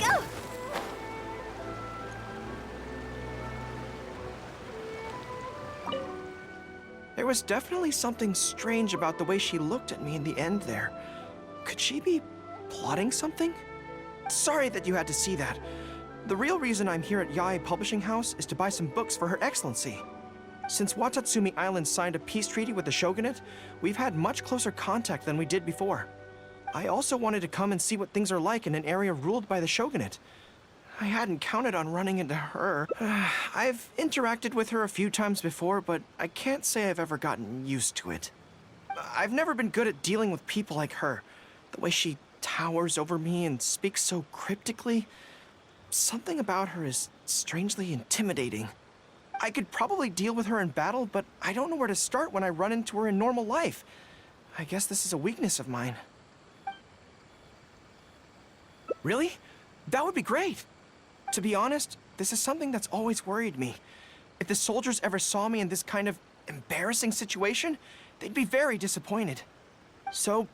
go! There was definitely something strange about the way she looked at me in the end there. Could she be plotting something? Sorry that you had to see that. The real reason I'm here at Yae Publishing House is to buy some books for Her Excellency. Since Watatsumi Island signed a peace treaty with the shogunate, we've had much closer contact than we did before. I also wanted to come and see what things are like in an area ruled by the shogunate. I hadn't counted on running into her. I've interacted with her a few times before, but I can't say I've ever gotten used to it. I've never been good at dealing with people like her. The way she towers over me and speaks so cryptically. Something about her is strangely intimidating. I could probably deal with her in battle, but I don't know where to start when I run into her in normal life. I guess this is a weakness of mine. Really? That would be great. To be honest, this is something that's always worried me. If the soldiers ever saw me in this kind of embarrassing situation, they'd be very disappointed. So,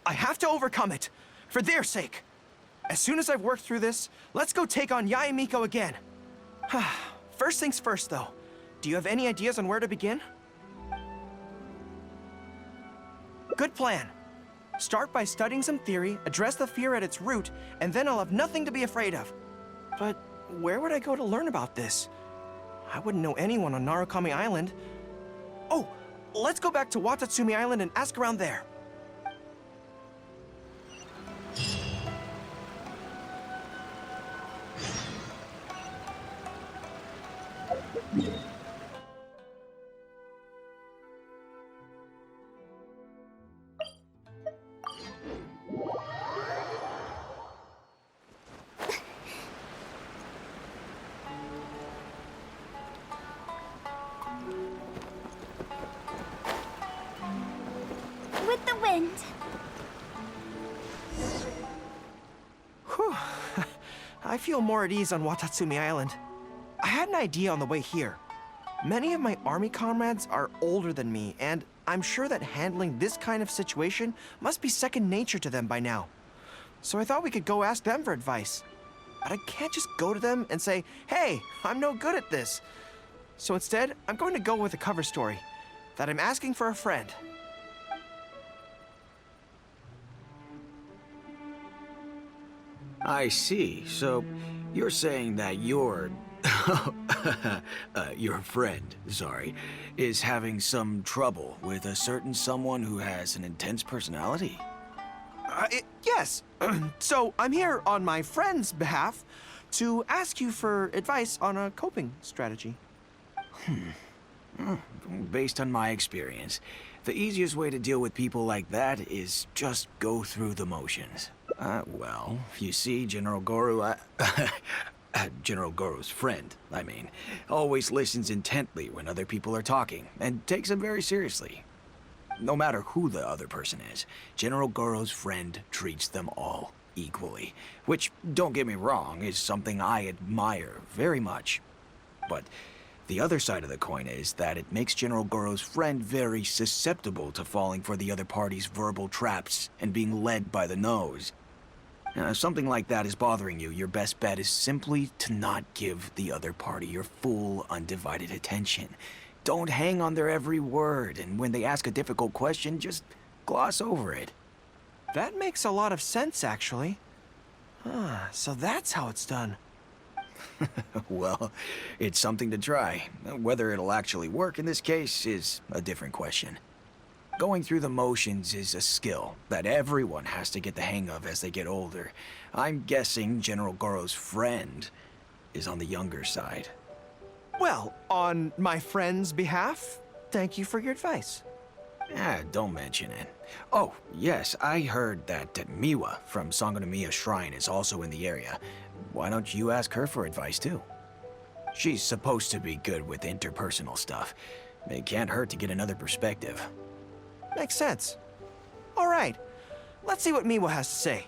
I have to overcome it, for their sake. As soon as I've worked through this, let's go take on Yae Miko again. First things first, though. Do you have any ideas on where to begin? Good plan. Start by studying some theory, address the fear at its root, and then I'll have nothing to be afraid of. But where would I go to learn about this? I wouldn't know anyone on Narukami Island. Oh, let's go back to Watatsumi Island and ask around there. With the wind. Whew. I feel more at ease on Watatsumi Island. I had an idea on the way here. Many of my army comrades are older than me, and I'm sure that handling this kind of situation must be second nature to them by now. So I thought we could go ask them for advice. But I can't just go to them and say, hey, I'm no good at this. So instead, I'm going to go with a cover story, that I'm asking for a friend. I see. So, you're saying that your friend, sorry, is having some trouble with a certain someone who has an intense personality? Yes. So I'm here on my friend's behalf to ask you for advice on a coping strategy. Based on my experience, the easiest way to deal with people like that is just go through the motions. Well, you see, General Gorou, General Gorou's friend, I mean, always listens intently when other people are talking, and takes them very seriously. No matter who the other person is, General Gorou's friend treats them all equally, which, don't get me wrong, is something I admire very much. But the other side of the coin is that it makes General Gorou's friend very susceptible to falling for the other party's verbal traps and being led by the nose. If something like that is bothering you, your best bet is simply to not give the other party your full, undivided attention. Don't hang on their every word, and when they ask a difficult question, just gloss over it. That makes a lot of sense, actually. So that's how it's done. Well, it's something to try. Whether it'll actually work in this case is a different question. Going through the motions is a skill that everyone has to get the hang of as they get older. I'm guessing General Gorou's friend is on the younger side. Well, on my friend's behalf, thank you for your advice. Don't mention it. Oh, yes, I heard that Miwa from Sangonomiya Shrine is also in the area. Why don't you ask her for advice, too? She's supposed to be good with interpersonal stuff. It can't hurt to get another perspective. Makes sense. All right, let's see what Miwa has to say.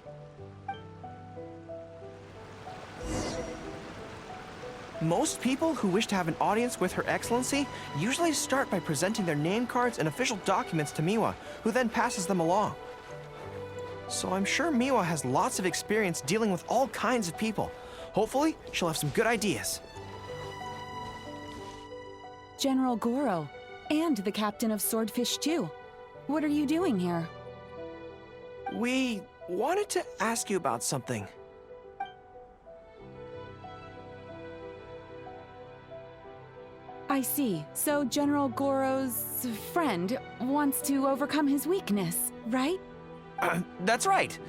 Most people who wish to have an audience with Her Excellency usually start by presenting their name cards and official documents to Miwa, who then passes them along. So I'm sure Miwa has lots of experience dealing with all kinds of people. Hopefully, she'll have some good ideas. General Gorou, and the captain of Swordfish too. What are you doing here? We wanted to ask you about something. I see. So General Gorou's friend wants to overcome his weakness, right? That's right.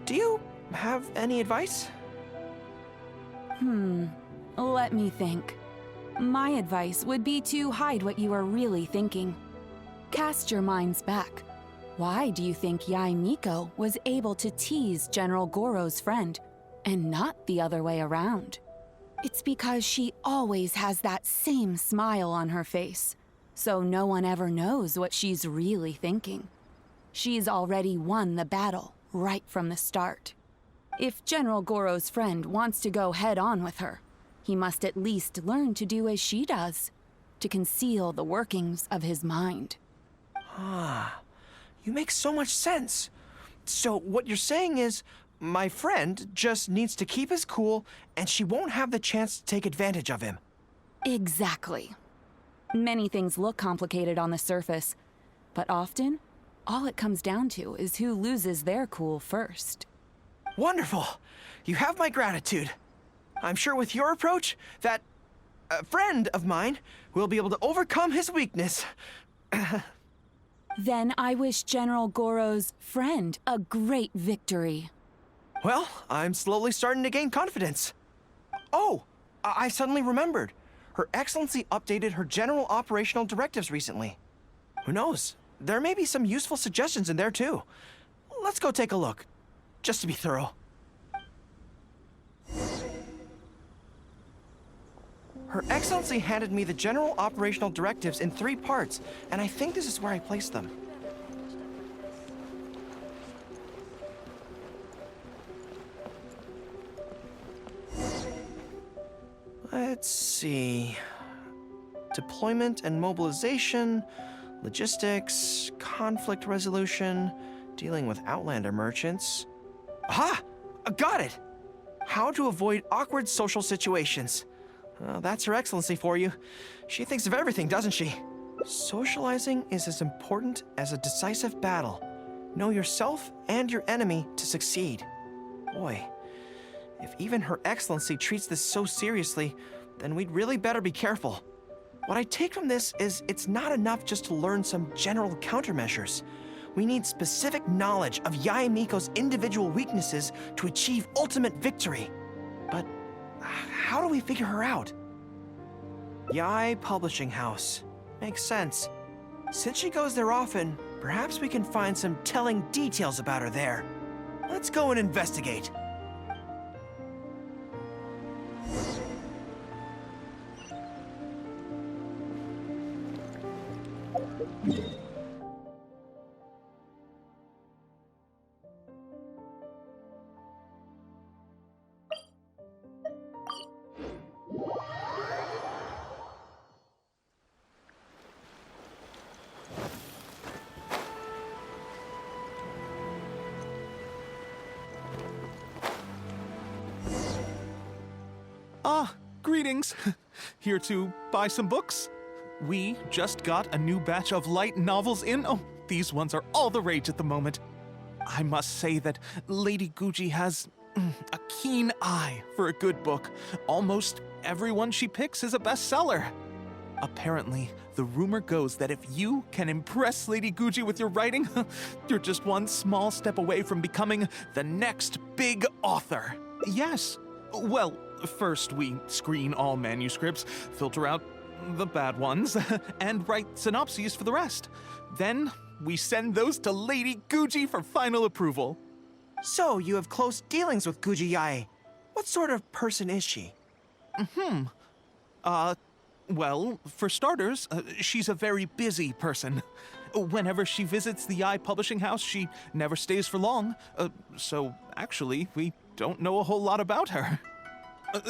Do you have any advice? Let me think. My advice would be to hide what you are really thinking. Cast your minds back. Why do you think Yae Miko was able to tease General Gorou's friend, and not the other way around? It's because she always has that same smile on her face, so no one ever knows what she's really thinking. She's already won the battle right from the start. If General Gorou's friend wants to go head-on with her, he must at least learn to do as she does, to conceal the workings of his mind. You make so much sense. So what you're saying is, my friend just needs to keep his cool, and she won't have the chance to take advantage of him. Exactly. Many things look complicated on the surface, but often, all it comes down to is who loses their cool first. Wonderful. You have my gratitude. I'm sure with your approach, that friend of mine will be able to overcome his weakness. Then I wish General Gorou's friend a great victory. Well, I'm slowly starting to gain confidence. Oh, I suddenly remembered. Her Excellency updated her general operational directives recently. Who knows? There may be some useful suggestions in there too. Let's go take a look, just to be thorough. Her Excellency handed me the general operational directives in 3 parts, and I think this is where I placed them. Let's see. Deployment and mobilization, logistics, conflict resolution, dealing with Outlander merchants. Aha! Got it! How to avoid awkward social situations. Well, that's Her Excellency for you. She thinks of everything, doesn't she? Socializing is as important as a decisive battle. Know yourself and your enemy to succeed. Boy, if even Her Excellency treats this so seriously, then we'd really better be careful. What I take from this is it's not enough just to learn some general countermeasures. We need specific knowledge of Yae Miko's individual weaknesses to achieve ultimate victory. But how do we figure her out? Yae Publishing House. Makes sense. Since she goes there often, perhaps we can find some telling details about her there. Let's go and investigate. Greetings. Here to buy some books? We just got a new batch of light novels in. Oh, these ones are all the rage at the moment. I must say that Lady Guji has a keen eye for a good book. Almost everyone she picks is a bestseller. Apparently, the rumor goes that if you can impress Lady Guji with your writing, you're just one small step away from becoming the next big author. Yes. Well, first we screen all manuscripts, filter out the bad ones, and write synopses for the rest. Then we send those to Lady Guji for final approval. So, you have close dealings with Guji Yae. What sort of person is she? Well, for starters, she's a very busy person. Whenever she visits the Yae Publishing House, she never stays for long. So, actually, we don't know a whole lot about her.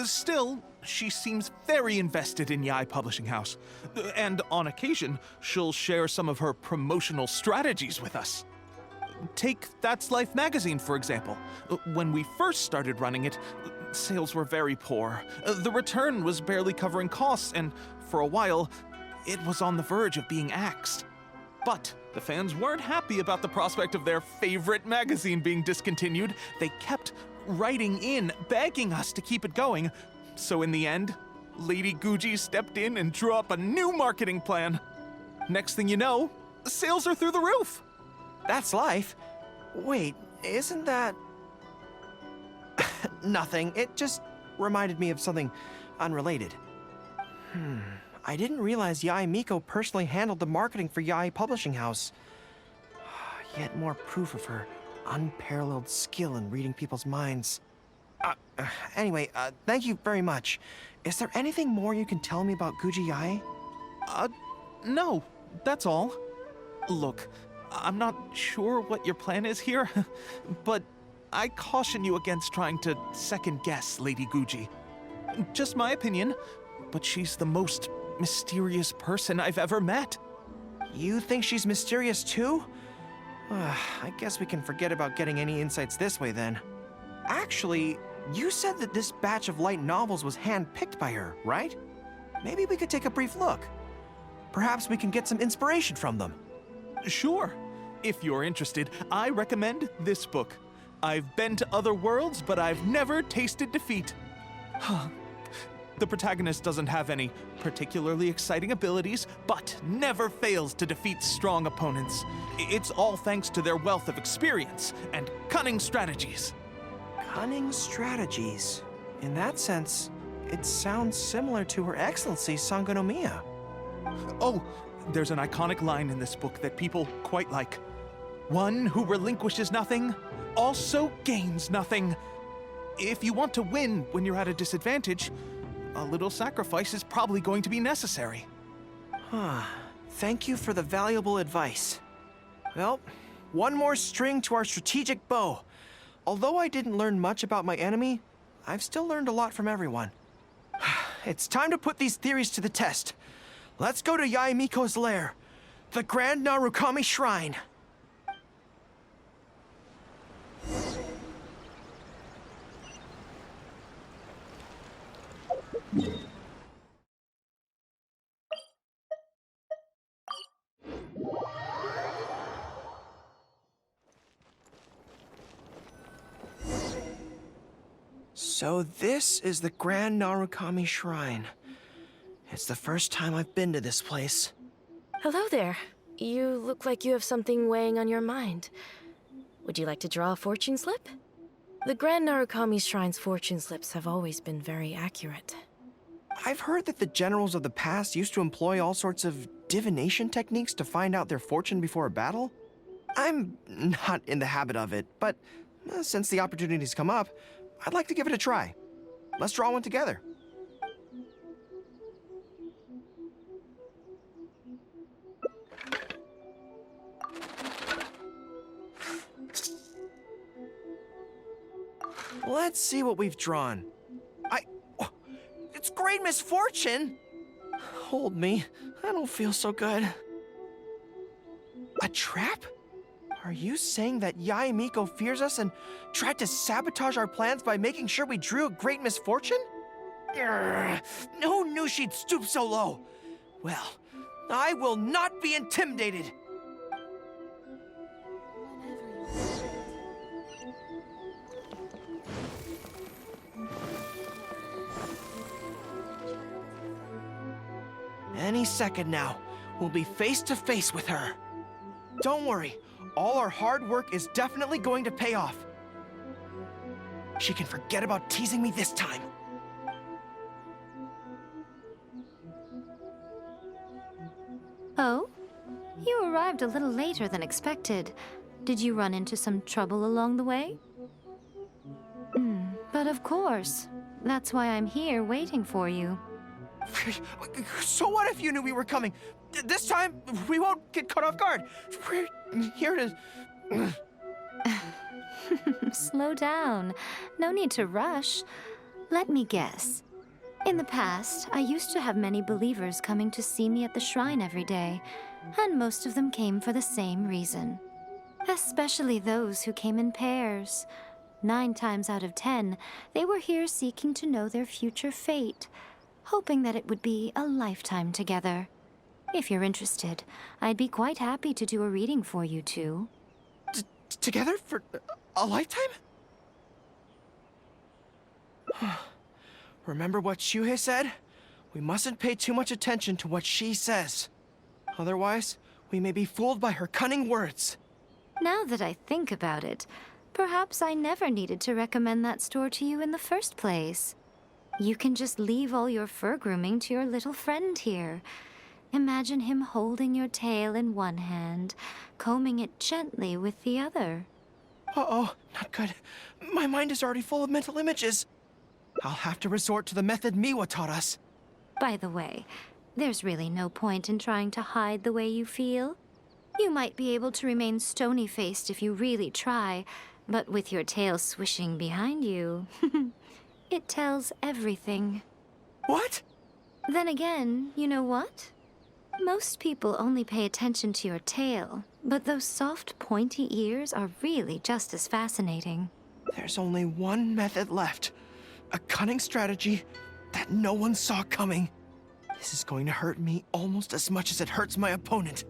Still, she seems very invested in Yae Publishing House. And on occasion, she'll share some of her promotional strategies with us. Take That's Life magazine, for example. When we first started running it, sales were very poor. The return was barely covering costs, and for a while, it was on the verge of being axed. But the fans weren't happy about the prospect of their favorite magazine being discontinued. They kept writing in, begging us to keep it going. So in the end, Lady Guji stepped in and drew up a new marketing plan. Next thing you know, sales are through the roof. That's life. Wait, isn't that... Nothing. It just reminded me of something unrelated. I didn't realize Yae Miko personally handled the marketing for Yae Publishing House. Yet more proof of her unparalleled skill in reading people's minds. Anyway, thank you very much. Is there anything more you can tell me about Guji Yae? No, that's all. Look, I'm not sure what your plan is here, but I caution you against trying to second-guess Lady Guji. Just my opinion, but she's the most mysterious person I've ever met. You think she's mysterious too? I guess we can forget about getting any insights this way then. Actually, you said that this batch of light novels was hand-picked by her, right? Maybe we could take a brief look. Perhaps we can get some inspiration from them. Sure. If you're interested, I recommend this book. I've been to other worlds, but I've never tasted defeat. The protagonist doesn't have any particularly exciting abilities, but never fails to defeat strong opponents. It's all thanks to their wealth of experience and cunning strategies. Cunning strategies. In that sense, it sounds similar to Her Excellency Sangonomiya. Oh, there's an iconic line in this book that people quite like. One who relinquishes nothing also gains nothing. If you want to win when you're at a disadvantage, a little sacrifice is probably going to be necessary. Thank you for the valuable advice. Well, one more string to our strategic bow. Although I didn't learn much about my enemy, I've still learned a lot from everyone. It's time to put these theories to the test. Let's go to Yae Miko's lair, the Grand Narukami Shrine. So this is the Grand Narukami Shrine. It's the first time I've been to this place. Hello there. You look like you have something weighing on your mind. Would you like to draw a fortune slip? The Grand Narukami Shrine's fortune slips have always been very accurate. I've heard that the generals of the past used to employ all sorts of divination techniques to find out their fortune before a battle. I'm not in the habit of it, but since the opportunity's come up, I'd like to give it a try. Let's draw one together. Let's see what we've drawn. It's great misfortune! Hold me. I don't feel so good. A trap? Are you saying that Yae Miko fears us and tried to sabotage our plans by making sure we drew a great misfortune? Who knew she'd stoop so low? Well, I will not be intimidated. Any second now, we'll be face to face with her. Don't worry, all our hard work is definitely going to pay off. She can forget about teasing me this time. Oh? You arrived a little later than expected. Did you run into some trouble along the way? But of course. That's why I'm here waiting for you. So what if you knew we were coming? This time, we won't get caught off guard. We're here to... Slow down. No need to rush. Let me guess. In the past, I used to have many believers coming to see me at the shrine every day, and most of them came for the same reason. Especially those who came in pairs. 9 times out of 10, they were here seeking to know their future fate, hoping that it would be a lifetime together. If you're interested, I'd be quite happy to do a reading for you two. Together for a lifetime? Remember what Shuhei said? We mustn't pay too much attention to what she says. Otherwise, we may be fooled by her cunning words. Now that I think about it, perhaps I never needed to recommend that store to you in the first place. You can just leave all your fur grooming to your little friend here. Imagine him holding your tail in one hand, combing it gently with the other. Uh-oh, not good. My mind is already full of mental images. I'll have to resort to the method Miwa taught us. By the way, there's really no point in trying to hide the way you feel. You might be able to remain stony-faced if you really try, but with your tail swishing behind you, it tells everything. What? Then again, you know what? Most people only pay attention to your tail, but those soft, pointy ears are really just as fascinating. There's only one method left. A cunning strategy that no one saw coming. This is going to hurt me almost as much as it hurts my opponent.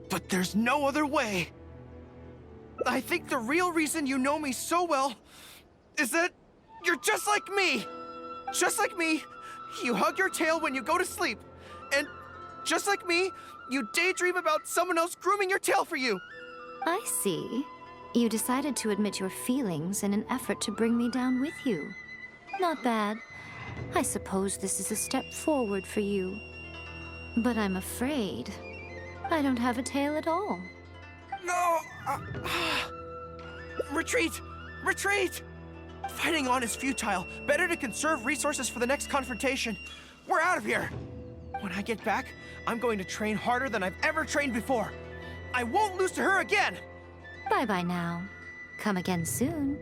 But there's no other way. I think the real reason you know me so well is that you're just like me. Just like me, you hug your tail when you go to sleep. And just like me, you daydream about someone else grooming your tail for you. I see. You decided to admit your feelings in an effort to bring me down with you. Not bad. I suppose this is a step forward for you. But I'm afraid I don't have a tail at all. No! Retreat! Retreat! Fighting on is futile. Better to conserve resources for the next confrontation. We're out of here! When I get back, I'm going to train harder than I've ever trained before. I won't lose to her again! Bye-bye now. Come again soon.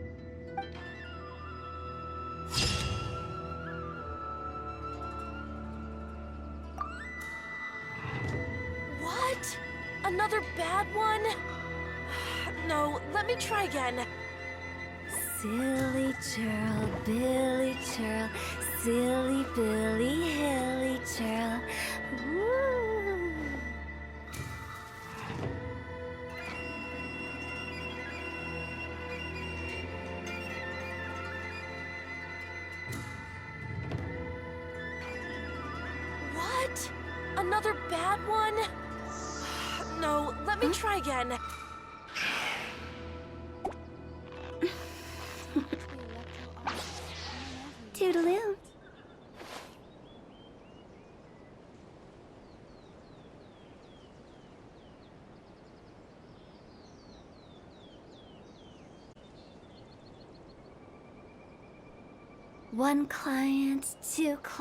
What? Another bad one? No, let me try again. Silly churl, Billy churl, silly Billy, hilly churl. Woo. What? Another bad one? No, let me try again. Toodaloo. One client, two clients.